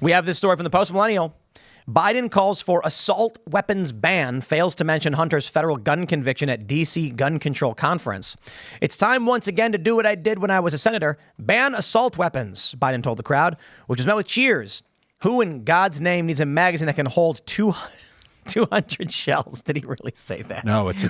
We have this story from the Post Millennial. Biden calls for assault weapons ban, fails to mention Hunter's federal gun conviction at D.C. gun control conference. It's time once again to do what I did when I was a senator, ban assault weapons, Biden told the crowd, which was met with cheers. Who in God's name needs a magazine that can hold 200 shells? Did he really say that? No, it's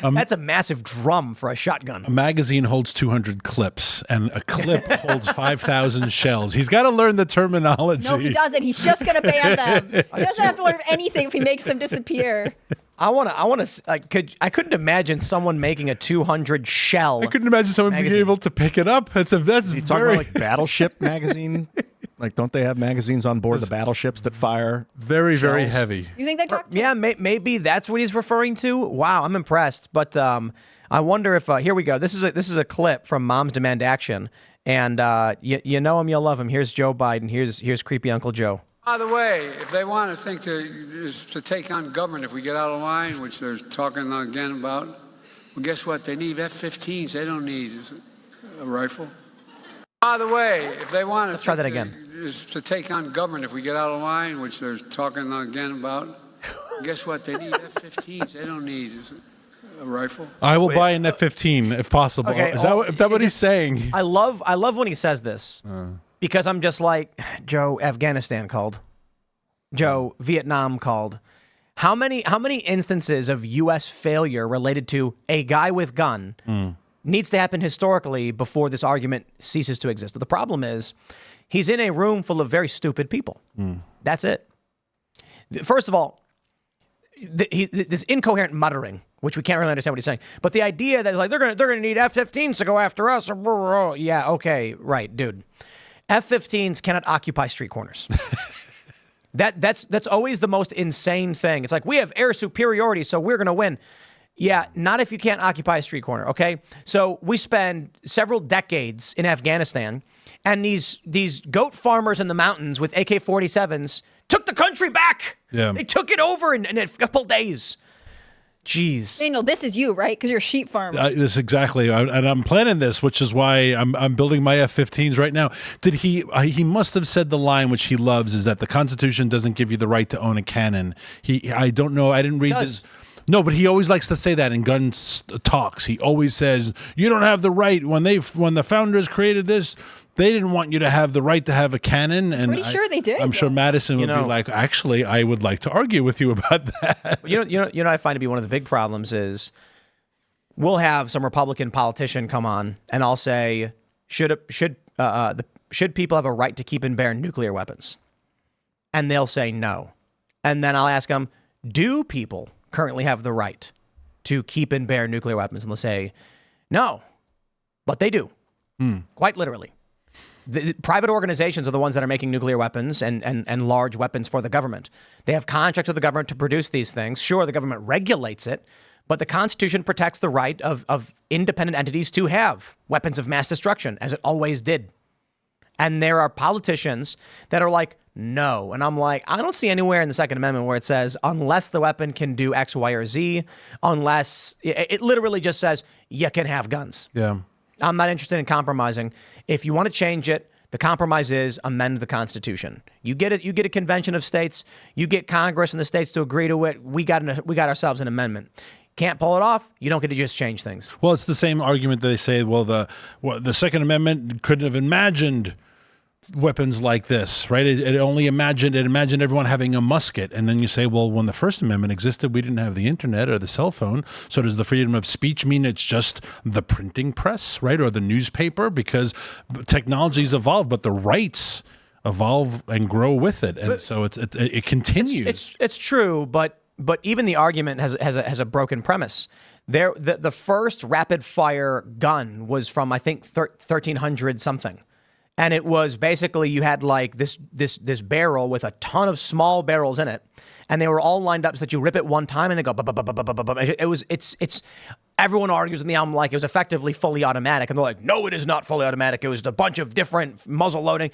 that's a massive drum for a shotgun. A magazine holds 200 clips, and a clip holds 5,000 shells. He's got to learn the terminology. No, he doesn't. He's just going to ban them. He doesn't have to learn anything if he makes them disappear. I couldn't imagine someone making a 200 shell. I couldn't imagine someone being able to pick it up. That's you talking about like Battleship magazine? Like, don't they have magazines on board the battleships that fire? Very, shells? very heavy. You think they talk? Yeah, maybe that's what he's referring to. Wow, I'm impressed. But I wonder if here we go. This is a clip from Moms Demand Action, and you know him, you'll love him. Here's Joe Biden. Here's creepy Uncle Joe. By the way, if they want to think to take on government, if we get out of line, which they're talking again about, well, guess what? They need F-15s. They don't need a rifle. By the way, if they want to Let's try that again. To take on government, if we get out of line, which they're talking again about, guess what? They need F-15s. They don't need a rifle. I will buy an F-15 if possible. Okay, Is that what he's saying? I love when he says this because I'm just like, Joe, Afghanistan called. Joe, Vietnam called. How many instances of U.S. failure related to a guy with gun needs to happen historically before this argument ceases to exist? The problem is he's in a room full of very stupid people. That's it. First of all, this incoherent muttering, which we can't really understand what he's saying, but the idea that like they're gonna need F-15s to go after us. Yeah, okay, right, dude. F-15s cannot occupy street corners. That's always the most insane thing. It's like we have air superiority, so we're gonna win. Yeah, not if you can't occupy a street corner, okay? So we spend several decades in Afghanistan, and these goat farmers in the mountains with AK-47s took the country back. Yeah. They took it over in a couple days. Jeez. Daniel, this is you, right? Because you're a sheep farmer. This exactly, and I'm planning this, which is why I'm building my F-15s right now. Did he must have said the line which he loves is that the Constitution doesn't give you the right to own a cannon. I don't know. I didn't read this. No, but he always likes to say that in gun talks. He always says, you don't have the right. When the founders created this, they didn't want you to have the right to have a cannon. And Pretty sure they did. I'm sure Madison would be like, actually, I would like to argue with you about that. You know, I find to be one of the big problems is we'll have some Republican politician come on and I'll say, should people have a right to keep and bear nuclear weapons? And they'll say no. And then I'll ask them, do people currently have the right to keep and bear nuclear weapons? And they'll say, no, but they do. Quite literally. The private organizations are the ones that are making nuclear weapons and large weapons for the government. They have contracts with the government to produce these things. Sure, the government regulates it, but the Constitution protects the right of independent entities to have weapons of mass destruction, as it always did. And there are politicians that are like, no. And I'm like, I don't see anywhere in the Second Amendment where it says, unless the weapon can do X, Y, or Z, unless it literally just says you can have guns. Yeah. I'm not interested in compromising. If you want to change it, the compromise is amend the Constitution. You get it. You get a convention of states. You get Congress and the states to agree to it. We got ourselves an amendment. Can't pull it off. You don't get to just change things. Well, it's the same argument that they say. Well, the Second Amendment couldn't have imagined weapons like this, right? It imagined everyone having a musket. And then you say, well, when the First Amendment existed, we didn't have the internet or the cell phone. So does the freedom of speech mean it's just the printing press, right? Or the newspaper? Because technology's evolved, but the rights evolve and grow with it. And so it continues. It's true, but even the argument has a broken premise. The first rapid fire gun was from, I think, 1300 something. And it was basically you had like this barrel with a ton of small barrels in it, and they were all lined up so that you rip it one time and they go. It's everyone argues with me. I'm like, it was effectively fully automatic, and they're like, no, it is not fully automatic. It was a bunch of different muzzle loading.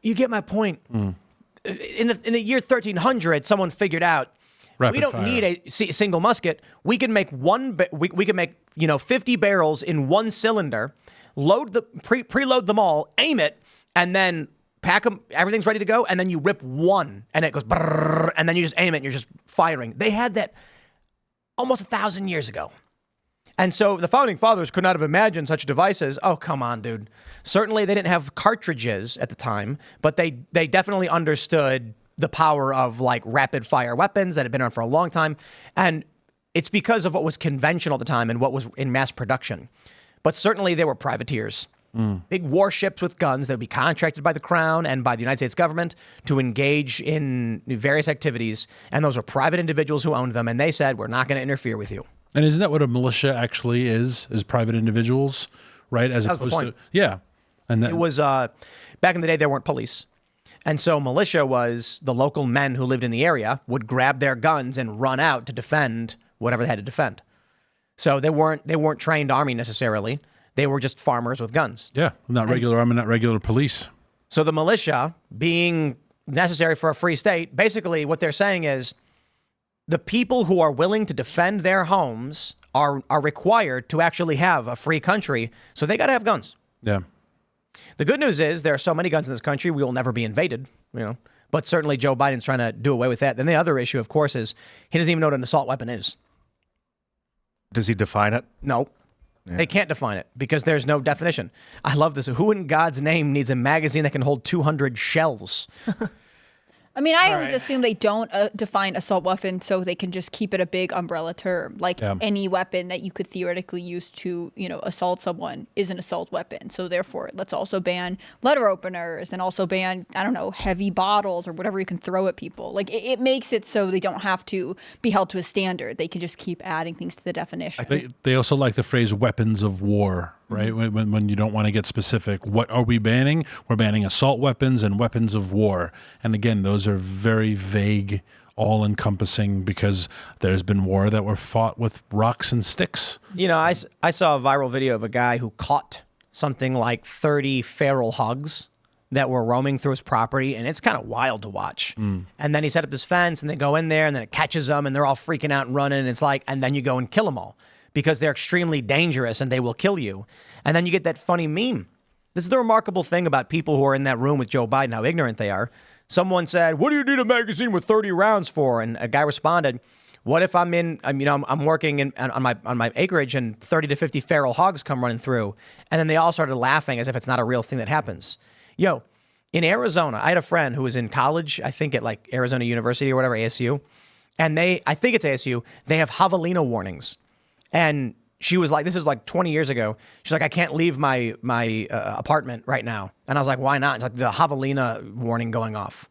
You get my point. In the year 1300, someone figured out we don't need a single musket. We can make we can make 50 barrels in one cylinder. Preload them all, aim it, and then pack them, everything's ready to go, and then you rip one, and it goes brrr, and then you just aim it, and you're just firing. They had that almost 1,000 years ago. And so the founding fathers could not have imagined such devices. Oh, come on, dude. Certainly they didn't have cartridges at the time, but they definitely understood the power of like rapid fire weapons that had been around for a long time. And it's because of what was conventional at the time and what was in mass production. But certainly they were privateers. Big warships with guns that would be contracted by the Crown and by the United States government to engage in various activities. And those were private individuals who owned them. And they said, we're not going to interfere with you. And isn't that what a militia actually is private individuals, right? As That's the opposed point. to, yeah. And It was, back in the day, there weren't police. And so militia was the local men who lived in the area would grab their guns and run out to defend whatever they had to defend. So they weren't trained army necessarily. They were just farmers with guns. yeah, not regular army, not regular police. So the militia, being necessary for a free state, basically what they're saying is the people who are willing to defend their homes are required to actually have a free country. So they got to have guns. Yeah. The good news is there are so many guns in this country, we will never be invaded, But certainly Joe Biden's trying to do away with that. Then the other issue, of course, is he doesn't even know what an assault weapon is. Does he define it? No. They can't define it because there's no definition. I love this. Who in God's name needs a magazine that can hold 200 shells? I mean, I always assume they don't define assault weapon so they can just keep it a big umbrella term. Like any weapon that you could theoretically use to, assault someone is an assault weapon. So therefore, let's also ban letter openers and also ban, I don't know, heavy bottles or whatever you can throw at people. Like it makes it so they don't have to be held to a standard. They can just keep adding things to the definition. They also like the phrase weapons of war, right? When you don't want to get specific. What are we banning? We're banning assault weapons and weapons of war. And again, those are very vague, all-encompassing because there's been war that were fought with rocks and sticks. I saw a viral video of a guy who caught something like 30 feral hogs that were roaming through his property, and it's kind of wild to watch. And then he set up this fence, and they go in there, and then it catches them, and they're all freaking out and running, and it's like, and then you go and kill them all because they're extremely dangerous, and they will kill you. And then you get that funny meme. This is the remarkable thing about people who are in that room with Joe Biden, how ignorant they are. Someone said, what do you need a magazine with 30 rounds for? And a guy responded, what if I'm working on my acreage and 30 to 50 feral hogs come running through? And then they all started laughing as if it's not a real thing that happens. In Arizona, I had a friend who was in college, I think at like Arizona University or whatever, ASU. And I think it's ASU, they have javelina warnings. And she was like, this is like 20 years ago. She's like, I can't leave my apartment right now. And I was like, why not? Like the javelina warning going off.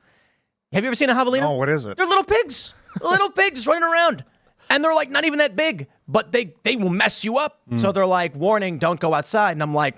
Have you ever seen a javelina? Oh, what is it? They're little pigs running around. And they're like not even that big, but they will mess you up. So they're like, warning, don't go outside. And I'm like,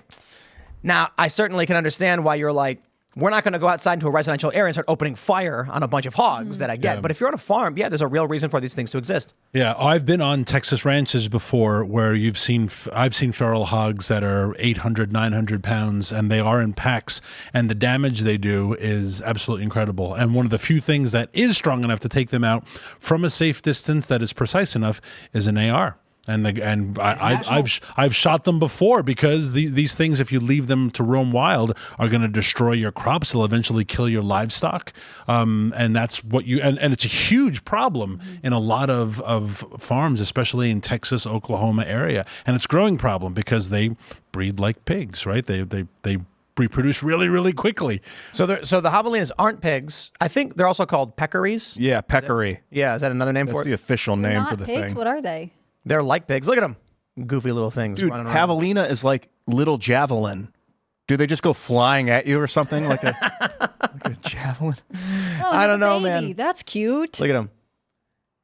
now I certainly can understand why you're like, we're not going to go outside into a residential area and start opening fire on a bunch of hogs that I get. But if you're on a farm, there's a real reason for these things to exist. Yeah, I've been on Texas ranches before where I've seen feral hogs that are 800, 900 pounds, and they are in packs, and the damage they do is absolutely incredible. And one of the few things that is strong enough to take them out from a safe distance that is precise enough is an AR. And I've shot them before because these things, if you leave them to roam wild, are going to destroy your crops. They'll eventually kill your livestock, and that's what and it's a huge problem in a lot of farms, especially in Texas, Oklahoma area, and it's a growing problem because they breed like pigs, right? They reproduce really, really quickly. So the javelinas aren't pigs. I think they're also called peccaries. Yeah, peccary. Is that another name That's for the it? official name Not for the pigs. thing. What are they? They're like pigs. Look at them. Goofy little things Dude, running around. javelina is like little javelin. Do they just go flying at you or something like a javelin? Oh, I don't look, know, baby. man. That's cute. Look at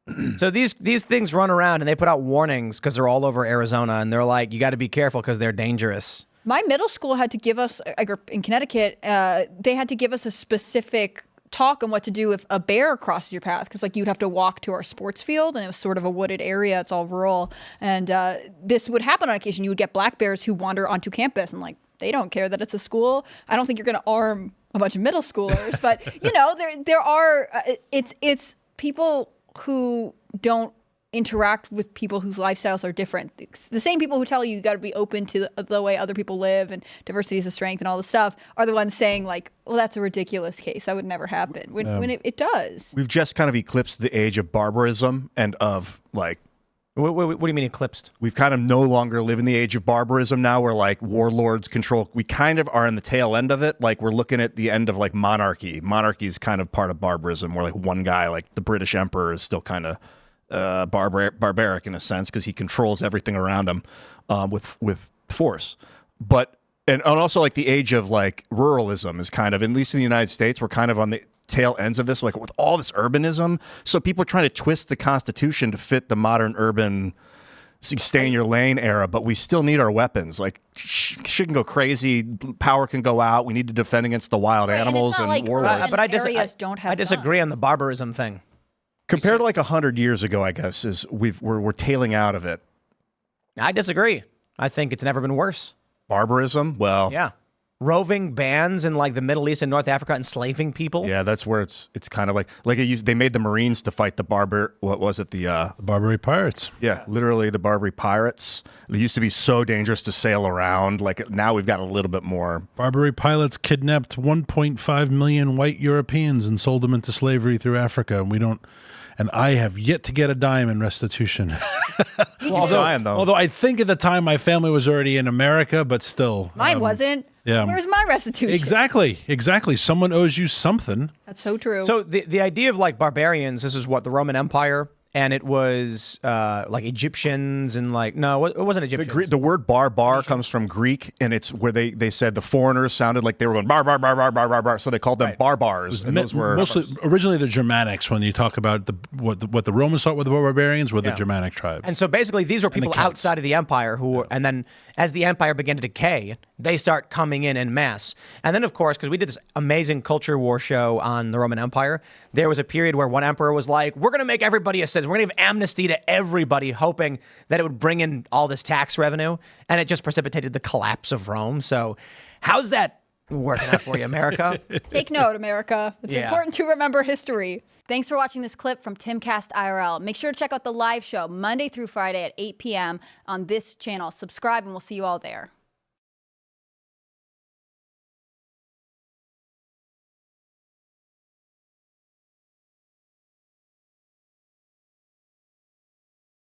them. So these things run around and they put out warnings because they're all over Arizona, and they're like, you got to be careful because they're dangerous. My middle school had to give us, in Connecticut, they had to give us a specific talk on what to do if a bear crosses your path, because like you'd have to walk to our sports field, and it was sort of a wooded area. It's all rural, and this would happen on occasion. You would get black bears who wander onto campus, and like they don't care that it's a school. I don't think you're going to arm a bunch of middle schoolers, but there are it's people who don't interact with people whose lifestyles are different. The same people who tell you got to be open to the way other people live and diversity is a strength and all this stuff are the ones saying like, well, that's a ridiculous case. That would never happen. When it does. We've just kind of eclipsed the age of barbarism and of like, What do you mean eclipsed? we've kind of no longer live in the age of barbarism now where like warlords control. We kind of are in the tail end of it. Like we're looking at the end of like monarchy. Monarchy is kind of part of barbarism where like one guy, like the British emperor, is still kind of barbaric in a sense because he controls everything around him with force. But and also like the age of like ruralism is kind of, at least in the United States, we're kind of on the tail ends of this, like with all this urbanism. So people are trying to twist the Constitution to fit the modern urban stay in your lane era, but we still need our weapons. Like shit can go crazy, power can go out. We need to defend against the wild animals and like warlords. urban areas don't have I disagree on the barbarism thing. Compared to like 100 years ago, I guess is we're tailing out of it. I disagree. I think it's never been worse. Barbarism, well, Yeah. Roving bands in like the Middle East and North Africa enslaving people. yeah, that's where it's kind of like they made the Marines to fight the what was it, the Barbary pirates. yeah, literally the Barbary pirates. They used to be so dangerous to sail around. Like now we've got a little bit more. Barbary pilots kidnapped 1.5 million white Europeans and sold them into slavery through Africa. And I have yet to get a dime in restitution. Although I think at the time my family was already in America, but still. Mine wasn't. yeah. Where's my restitution? Exactly. Someone owes you something. That's so true. So the idea of like barbarians, this is what the Roman Empire, and it was like Egyptians and like, no, it wasn't Egyptians. The word barbar comes from Greek, and it's where they said the foreigners sounded like they were going bar bar bar bar bar bar bar, so they called them barbars. And those were mostly originally the Germanics. When you talk about what the Romans thought were the barbarians, were the Germanic tribes. And so basically these were people outside of the empire who, and then as the empire began to decay, they start coming in masse. And then of course, because we did this amazing culture war show on the Roman Empire, there was a period where one emperor was like, we're going to make everybody a citizen. We're going to give amnesty to everybody, hoping that it would bring in all this tax revenue. And it just precipitated the collapse of Rome. So how's that working out for you, America? Take note, America. It's important to remember history. Thanks for watching this clip from Timcast IRL. Make sure to check out the live show Monday through Friday at 8 p.m. on this channel. Subscribe and we'll see you all there.